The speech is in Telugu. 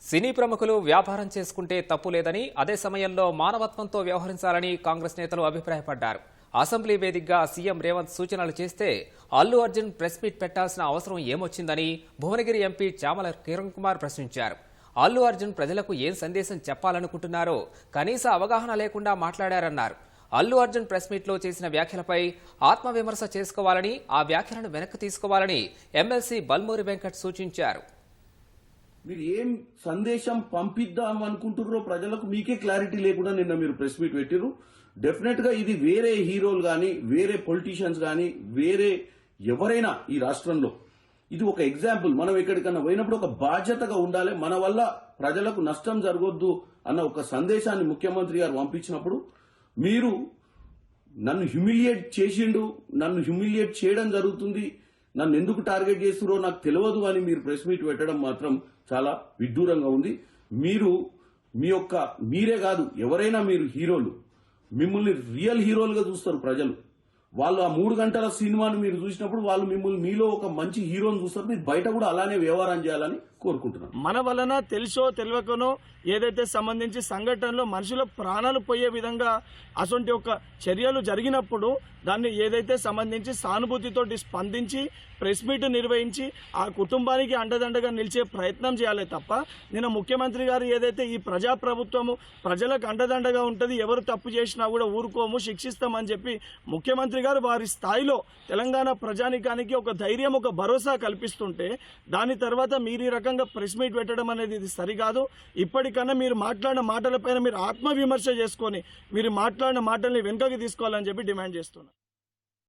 సినీ ప్రముఖులు వ్యాపారం చేసుకుంటే తప్పు లేదని, అదే సమయంలో మానవత్వంతో వ్యవహరించాలని కాంగ్రెస్ నేతలు అభిప్రాయపడ్డారు. అసెంబ్లీ వేదికగా సీఎం రేవంత్ సూచనలు చేస్తే అల్లు అర్జున్ ప్రెస్ మీట్ పెట్టాల్సిన అవసరం ఏమొచ్చిందని భువనగిరి ఎంపీ చామల కిరణ్ కుమార్ ప్రశ్నించారు. అల్లు అర్జున్ ప్రజలకు ఏం సందేశం చెప్పాలనుకుంటున్నారో కనీస అవగాహన లేకుండా మాట్లాడారన్నారు. అల్లు అర్జున్ ప్రెస్ మీట్లో చేసిన వ్యాఖ్యలపై ఆత్మవిమర్శ చేసుకోవాలని, ఆ వ్యాఖ్యలను వెనక్కి తీసుకోవాలని ఎమ్మెల్సీ బల్మూరి వెంకట్ సూచించారు. మీరు ఏం సందేశం పంపిద్దాం అనుకుంటున్నారో ప్రజలకు మీకే క్లారిటీ లేకుండా నిన్న మీరు ప్రెస్ మీట్ పెట్టిరు. డెఫినెట్ గా ఇది వేరే హీరోలు గాని, వేరే పొలిటీషియన్స్ గాని, వేరే ఎవరైనా ఈ రాష్ట్రంలో ఇది ఒక ఎగ్జాంపుల్. మనం ఎక్కడికన్నా పోయినప్పుడు ఒక బాధ్యతగా ఉండాలి. మన వల్ల ప్రజలకు నష్టం జరగొద్దు అన్న ఒక సందేశాన్ని ముఖ్యమంత్రి గారు పంపించినప్పుడు మీరు నన్ను హ్యూమిలియేట్ చేసిండు, నన్ను హ్యూమిలియేట్ చేయడం జరుగుతుంది, నన్ను ఎందుకు టార్గెట్ చేస్తురో నాకు తెలియదు అని మీరు ప్రెస్ మీట్ పెట్టడం మాత్రం చాలా విడ్డూరంగా ఉంది. మీరే కాదు ఎవరైనా మీరు హీరోలు, మిమ్మల్ని రియల్ హీరోలుగా చూస్తారు ప్రజలు. వాళ్ళు ఆ 3 గంటల సినిమాను మీరు చూసినప్పుడు వాళ్ళు మిమ్మల్ని మీలో ఒక మంచి హీరోని చూస్తారు. మీరు బయట కూడా అలానే వ్యవహారం చేయాలని కోరుకుంటున్నాను. మన వలన తెలుసో తెలియకనో ఏదైతే సంబంధించి సంఘటనలో మనుషుల ప్రాణాలు పోయే విధంగా అటువంటి ఒక చర్యలు జరిగినప్పుడు దాన్ని ఏదైతే సంబంధించి సానుభూతితోటి స్పందించి ప్రెస్ మీట్ నిర్వహించి ఆ కుటుంబానికి అండదండగా నిలిచే ప్రయత్నం చేయాలి తప్ప నిన్న ముఖ్యమంత్రి గారు ఏదైతే ఈ ప్రజాప్రభుత్వము ప్రజలకు అండదండగా ఉంటుంది, ఎవరు తప్పు చేసినా కూడా ఊరుకోము, శిక్షిస్తామని చెప్పి ముఖ్యమంత్రి గారు వారి స్థాయిలో తెలంగాణ ప్రజానికానికి ఒక ధైర్యం, ఒక భరోసా కల్పిస్తుంటే దాని తర్వాత మీరు ఈ రకంగా ప్రెస్ మీట్ పెట్టడం అనేది ఇది సరికాదు. ఇప్పటికన్నా మీరు మాట్లాడిన మాటలపైన మీరు ఆత్మవిమర్శ చేసుకొని మీరు మాట్లాడిన మాటల్ని వెనుకకి తీసుకోవాలని చెప్పి డిమాండ్ చేస్తున్నారు.